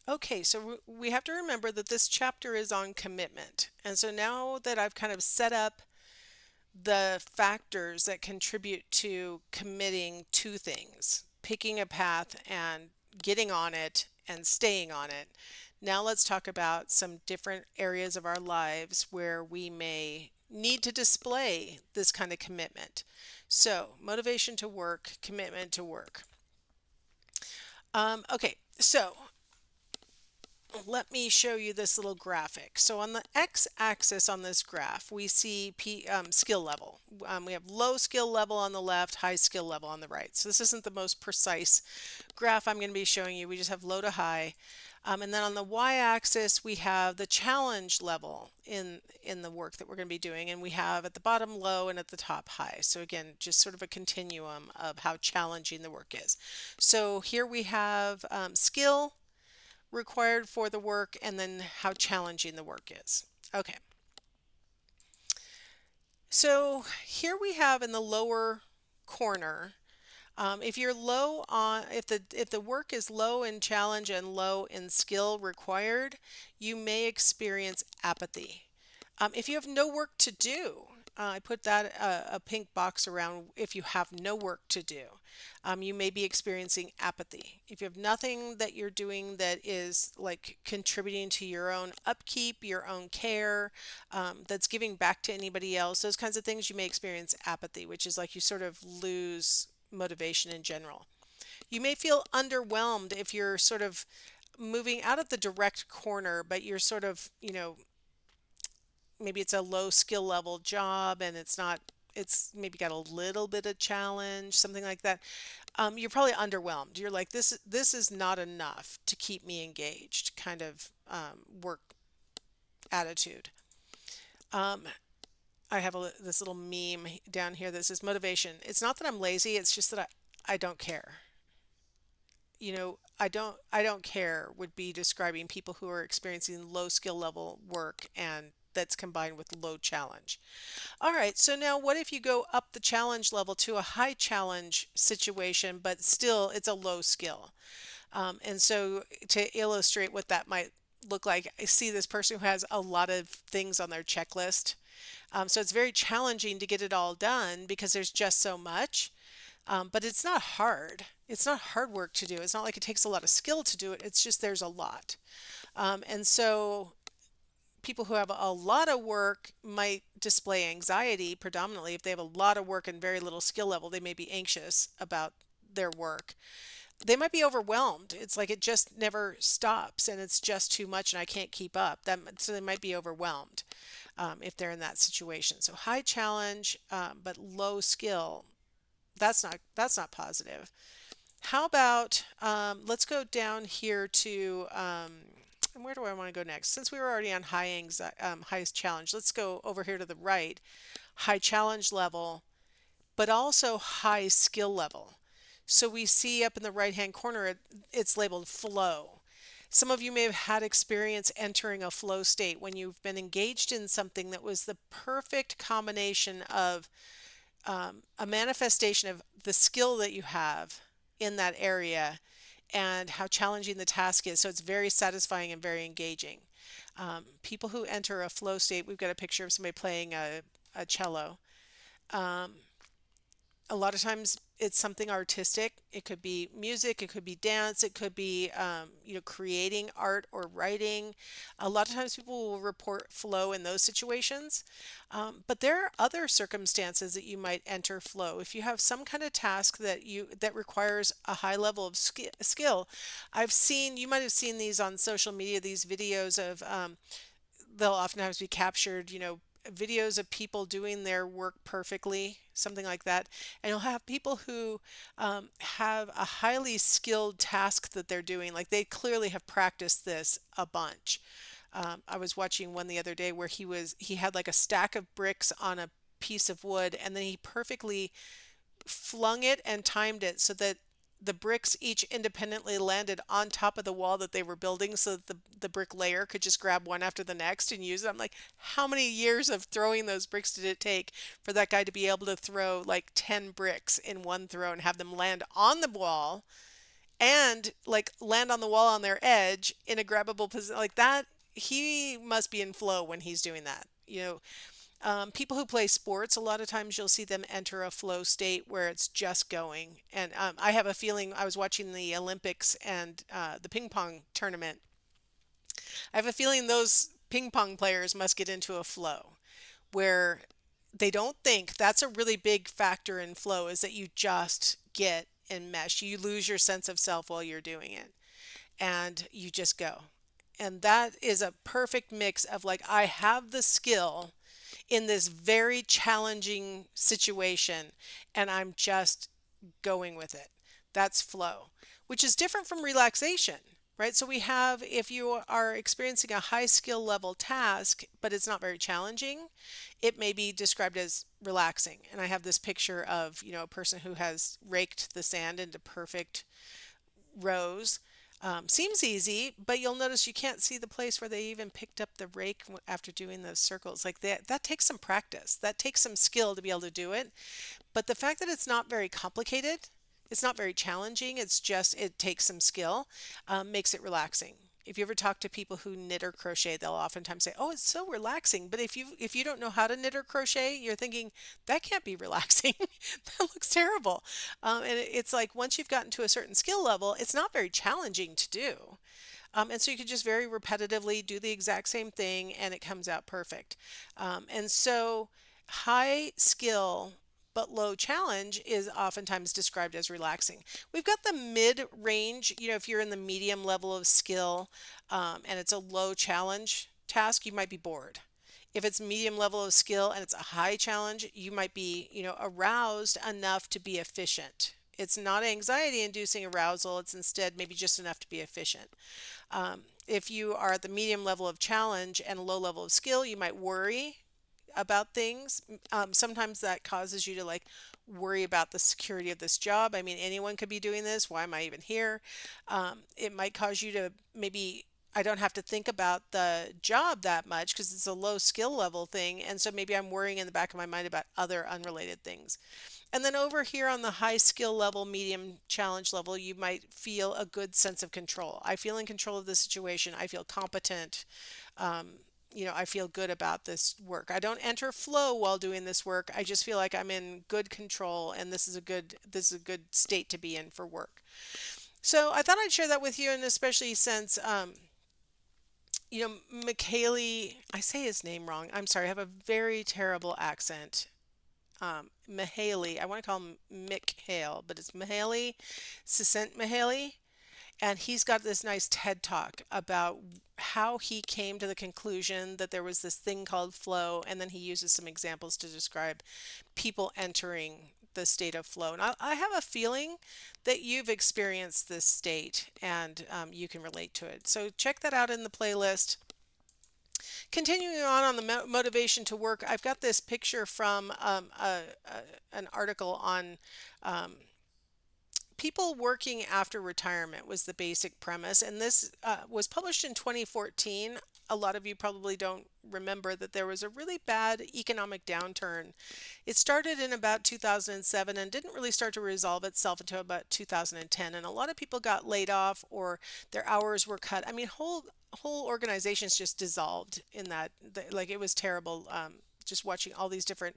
Okay, so we have to remember that this chapter is on commitment. And so now that I've kind of set up the factors that contribute to committing to things, picking a path and getting on it and staying on it. Now let's talk about some different areas of our lives where we may need to display this kind of commitment. So, motivation to work, commitment to work. Okay, so let me show you this little graphic. So on the x-axis on this graph, we see skill level. We have low skill level on the left, high skill level on the right. So this isn't the most precise graph I'm going to be showing you. We just have low to high. And then on the y-axis, we have the challenge level in the work that we're going to be doing. And we have at the bottom low and at the top high. So again, just sort of a continuum of how challenging the work is. So here we have skill required for the work and then how challenging the work is. Okay, so here we have in the lower corner, if you're low on, if the work is low in challenge and low in skill required, you may experience apathy. If you have no work to do, I put that a pink box around if you have no work to do. You may be experiencing apathy. If you have nothing that you're doing that is like contributing to your own upkeep, your own care, that's giving back to anybody else, those kinds of things, you may experience apathy, which is like you sort of lose motivation in general. You may feel underwhelmed if you're sort of moving out of the direct corner, but you're sort of, maybe it's a low skill level job and it's maybe got a little bit of challenge, something like that. You're probably underwhelmed. You're like, this is not enough to keep me engaged, kind of work attitude. Um, I have this little meme down here that says motivation. It's not that I'm lazy, it's just that I don't care. I don't care would be describing people who are experiencing low skill level work and that's combined with low challenge. All right, so now what if you go up the challenge level to a high challenge situation, but still it's a low skill? And so to illustrate what that might look like, I see this person who has a lot of things on their checklist. So it's very challenging to get it all done because there's just so much. But it's not hard. It's not hard work to do. It's not like it takes a lot of skill to do it. It's just there's a lot. And so people who have a lot of work might display anxiety predominantly. If they have a lot of work and very little skill level, they may be anxious about their work. They might be overwhelmed. It's like it just never stops and it's just too much and I can't keep up. So they might be overwhelmed if they're in that situation. So high challenge, but low skill. That's not positive. How about let's go down here to and where do I want to go next? Since we were already on highest challenge, let's go over here to the right. High challenge level, but also high skill level. So we see up in the right hand corner, it's labeled flow. Some of you may have had experience entering a flow state when you've been engaged in something that was the perfect combination of a manifestation of the skill that you have in that area and how challenging the task is. So it's very satisfying and very engaging. People who enter a flow state, we've got a picture of somebody playing a cello. Um, a lot of times it's something artistic. It could be music, it could be dance, it could be creating art or writing. A lot of times people will report flow in those situations, but there are other circumstances that you might enter flow. If you have some kind of task that requires a high level of skill, you might have seen these on social media. These videos of they'll oftentimes be captured, videos of people doing their work perfectly, something like that. And you'll have people who have a highly skilled task that they're doing, like they clearly have practiced this a bunch. I was watching one the other day where he had like a stack of bricks on a piece of wood, and then he perfectly flung it and timed it so that the bricks each independently landed on top of the wall that they were building so that the bricklayer could just grab one after the next and use it. I'm like, how many years of throwing those bricks did it take for that guy to be able to throw like 10 bricks in one throw and have them land on the wall and like land on the wall on their edge in a grabbable position like that. He must be in flow when he's doing that. People who play sports, a lot of times you'll see them enter a flow state where it's just going. And I have a feeling I was watching the Olympics and the ping pong tournament. I have a feeling those ping pong players must get into a flow where they don't think. That's a really big factor in flow is that you just get enmeshed. You lose your sense of self while you're doing it and you just go. And that is a perfect mix of like, I have the skill in this very challenging situation and I'm just going with it. That's flow, which is different from relaxation, right? So we have, if you are experiencing a high skill level task, but it's not very challenging, it may be described as relaxing. And I have this picture of, a person who has raked the sand into perfect rows. Seems easy, but you'll notice you can't see the place where they even picked up the rake after doing those circles. Like that takes some practice. That takes some skill to be able to do it. But the fact that it's not very complicated, it's not very challenging, it's just it takes some skill, makes it relaxing. If you ever talk to people who knit or crochet, they'll oftentimes say, "Oh, it's so relaxing." But if you don't know how to knit or crochet, you're thinking that can't be relaxing. That looks terrible. And it's like once you've gotten to a certain skill level, it's not very challenging to do. And so you could just very repetitively do the exact same thing and it comes out perfect. And so high skill but low challenge is oftentimes described as relaxing. We've got the mid range, if you're in the medium level of skill and it's a low challenge task, you might be bored. If it's medium level of skill and it's a high challenge, you might be, aroused enough to be efficient. It's not anxiety inducing arousal, it's instead maybe just enough to be efficient. If you are at the medium level of challenge and low level of skill, you might worry about things. Sometimes that causes you to like worry about the security of this job. I mean, anyone could be doing this. Why am I even here? It might cause you to maybe, I don't have to think about the job that much because it's a low skill level thing. And so maybe I'm worrying in the back of my mind about other unrelated things. And then over here on the high skill level, medium challenge level, you might feel a good sense of control. I feel in control of the situation. I feel competent. Um, I feel good about this work. I don't enter flow while doing this work. I just feel like I'm in good control and this is a good state to be in for work. So I thought I'd share that with you, and especially since Mihaly, I say his name wrong. I'm sorry. I have a very terrible accent. Mihaly, I want to call him Mick Hale, but it's Mihaly, Csikszentmihalyi. And he's got this nice TED talk about how he came to the conclusion that there was this thing called flow, and then he uses some examples to describe people entering the state of flow. And I have a feeling that you've experienced this state and you can relate to it. So check that out in the playlist. Continuing on the motivation to work, I've got this picture from an article on people working after retirement was the basic premise, and this was published in 2014. A lot of you probably don't remember that there was a really bad economic downturn. It started in about 2007 and didn't really start to resolve itself until about 2010. And a lot of people got laid off or their hours were cut. I mean, whole organizations just dissolved in that. Like it was terrible. Just watching all these different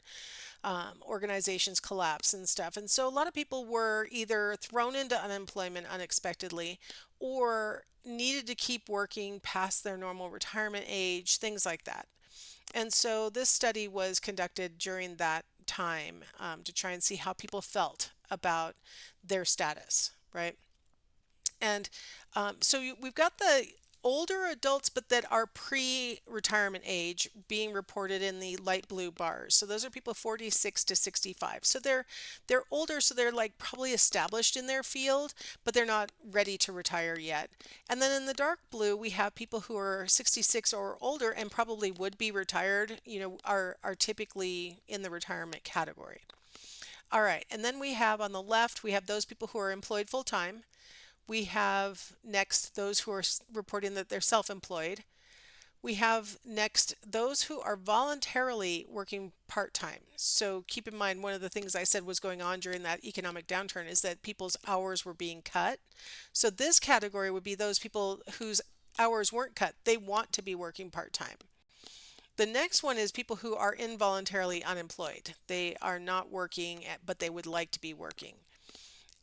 organizations collapse and stuff. And so a lot of people were either thrown into unemployment unexpectedly or needed to keep working past their normal retirement age, things like that. And so this study was conducted during that time to try and see how people felt about their status, right? And we've got the older adults, but that are pre-retirement age being reported in the light blue bars. So those are people 46 to 65. So they're older, so they're like probably established in their field, but they're not ready to retire yet. And then in the dark blue, we have people who are 66 or older and probably would be retired, are typically in the retirement category. All right, and then we have on the left, we have those people who are employed full time. We have next those who are reporting that they're self-employed. We have next those who are voluntarily working part-time. So keep in mind, one of the things I said was going on during that economic downturn is that people's hours were being cut. So this category would be those people whose hours weren't cut. They want to be working part-time. The next one is people who are involuntarily unemployed. They are not working, but they would like to be working.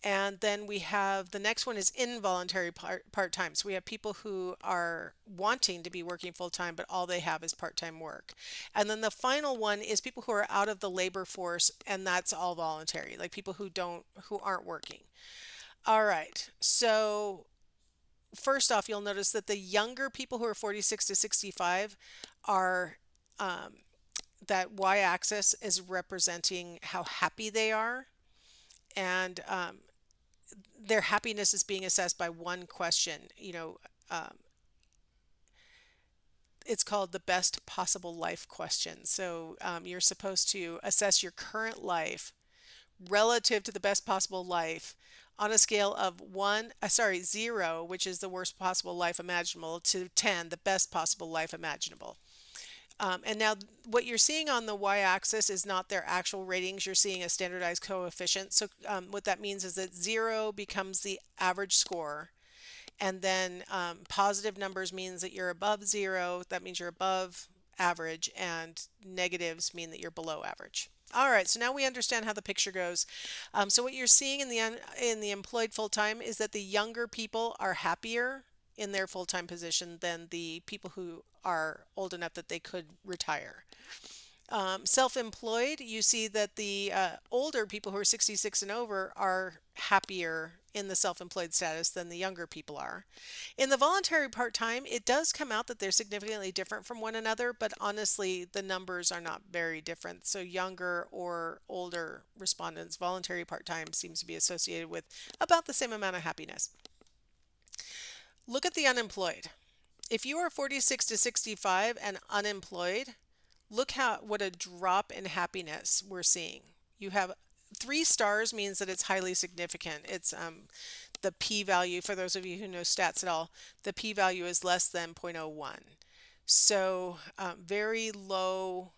And then we have the next one is involuntary part-time. So we have people who are wanting to be working full-time, but all they have is part-time work. And then the final one is people who are out of the labor force, and that's all voluntary, like people who aren't working. All right. So first off, you'll notice that the younger people who are 46 to 65 are that y-axis is representing how happy they are, and their happiness is being assessed by one question. It's called the best possible life question. So you're supposed to assess your current life relative to the best possible life on a scale of zero, which is the worst possible life imaginable, to 10, the best possible life imaginable. And now what you're seeing on the y-axis is not their actual ratings. You're seeing a standardized coefficient. So what that means is that zero becomes the average score. And then positive numbers means that you're above zero. That means you're above average. And negatives mean that you're below average. All right, so now we understand how the picture goes. So what you're seeing in the employed full-time is that the younger people are happier in their full-time position than the people who are old enough that they could retire. Self-employed, you see that the older people who are 66 and over are happier in the self-employed status than the younger people are. In the voluntary part-time, it does come out that they're significantly different from one another, but honestly, the numbers are not very different. So younger or older respondents, voluntary part-time seems to be associated with about the same amount of happiness. Look at the unemployed. If you are 46 to 65 and unemployed, look what a drop in happiness we're seeing. You have 3 stars means that it's highly significant. It's the p-value, for those of you who know stats at all, the p-value is less than 0.01. So very low,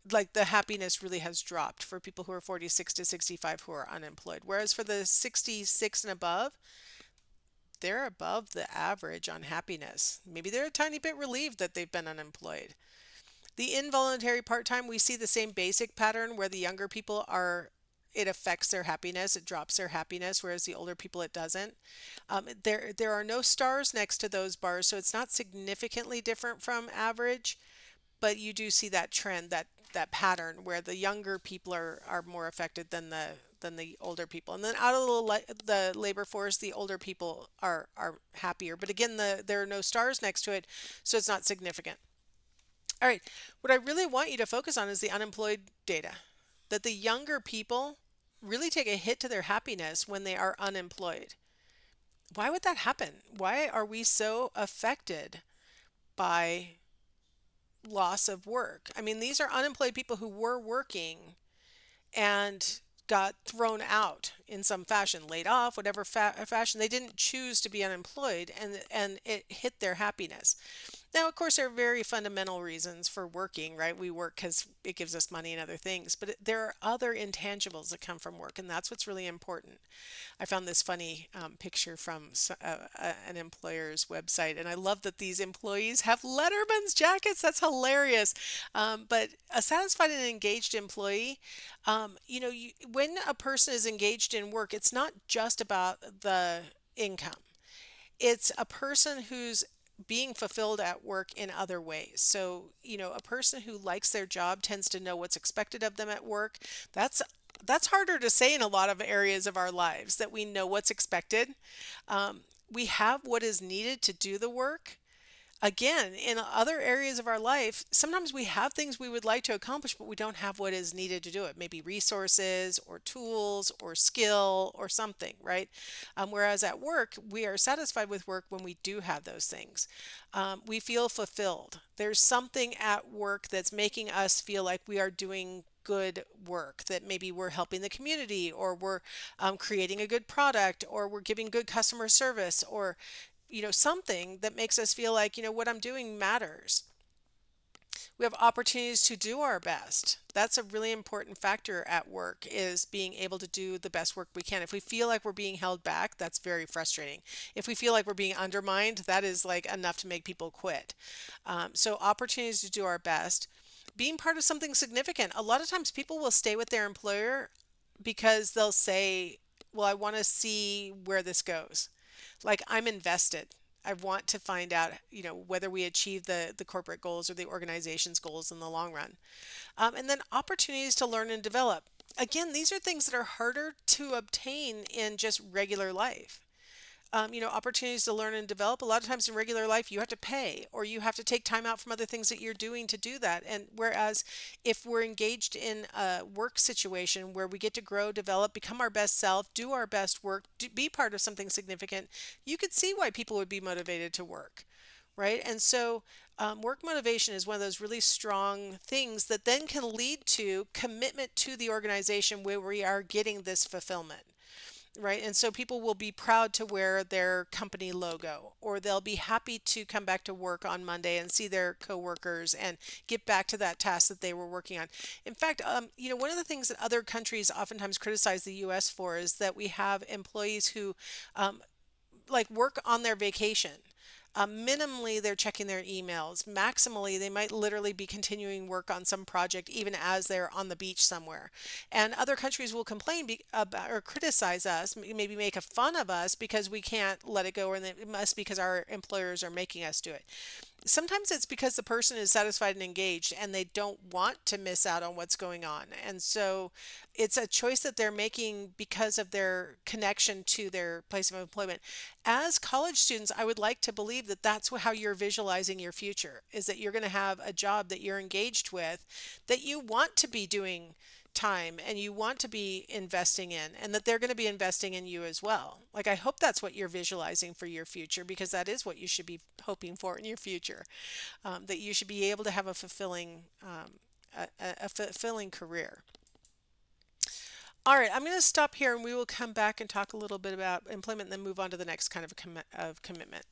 like the happiness really has dropped for people who are 46 to 65 who are unemployed. Whereas for the 66 and above, they're above the average on happiness. Maybe they're a tiny bit relieved that they've been unemployed. The involuntary part-time, we see the same basic pattern where the younger people are, it affects their happiness, it drops their happiness, whereas the older people it doesn't. There are no stars next to those bars, so it's not significantly different from average, but you do see that trend, that pattern where the younger people are more affected than the older people. And then out of the labor force, the older people are happier. But again, there are no stars next to it, so it's not significant. All right, what I really want you to focus on is the unemployed data, that the younger people really take a hit to their happiness when they are unemployed. Why would that happen? Why are we so affected by loss of work? I mean, these are unemployed people who were working and got thrown out in some fashion, laid off, whatever fashion. They didn't choose to be unemployed, and it hit their happiness. Now, of course, there are very fundamental reasons for working, right? We work because it gives us money and other things, but there are other intangibles that come from work, and that's what's really important. I found this funny picture from an employer's website, and I love that these employees have Letterman's jackets. That's hilarious. But a satisfied and engaged employee, when a person is engaged in work, it's not just about the income. It's a person who's being fulfilled at work in other ways. So, a person who likes their job tends to know what's expected of them at work. That's harder to say in a lot of areas of our lives, that we know what's expected. We have what is needed to do the work. Again, in other areas of our life, sometimes we have things we would like to accomplish, but we don't have what is needed to do it. Maybe resources or tools or skill or something, right? Whereas at work, we are satisfied with work when we do have those things. We feel fulfilled. There's something at work that's making us feel like we are doing good work, that maybe we're helping the community, or we're creating a good product, or we're giving good customer service, or something that makes us feel like, what I'm doing matters. We have opportunities to do our best. That's a really important factor at work, is being able to do the best work we can. If we feel like we're being held back, that's very frustrating. If we feel like we're being undermined, that is like enough to make people quit. So opportunities to do our best. Being part of something significant. A lot of times people will stay with their employer because they'll say, well, I want to see where this goes. Like, I'm invested. I want to find out, whether we achieve the corporate goals or the organization's goals in the long run. And then opportunities to learn and develop. Again, these are things that are harder to obtain in just regular life. Opportunities to learn and develop. A lot of times in regular life, you have to pay or you have to take time out from other things that you're doing to do that. And whereas if we're engaged in a work situation where we get to grow, develop, become our best self, do our best work, be part of something significant, you could see why people would be motivated to work, right? And so work motivation is one of those really strong things that then can lead to commitment to the organization where we are getting this fulfillment. Right. And so people will be proud to wear their company logo, or they'll be happy to come back to work on Monday and see their coworkers and get back to that task that they were working on. In fact, one of the things that other countries oftentimes criticize the US for is that we have employees who like work on their vacation. Minimally, they're checking their emails. Maximally, they might literally be continuing work on some project even as they're on the beach somewhere. And other countries will complain about or criticize us, maybe make a fun of us because we can't let it go, or it must because our employers are making us do it. Sometimes it's because the person is satisfied and engaged and they don't want to miss out on what's going on. And so it's a choice that they're making because of their connection to their place of employment. As college students, I would like to believe that that's how you're visualizing your future, is that you're going to have a job that you're engaged with, that you want to be doing time and you want to be investing in, and that they're going to be investing in you as well. Like, I hope that's what you're visualizing for your future, because that is what you should be hoping for in your future. That you should be able to have a fulfilling career. All right, I'm going to stop here and we will come back and talk a little bit about employment and then move on to the next kind of commitment.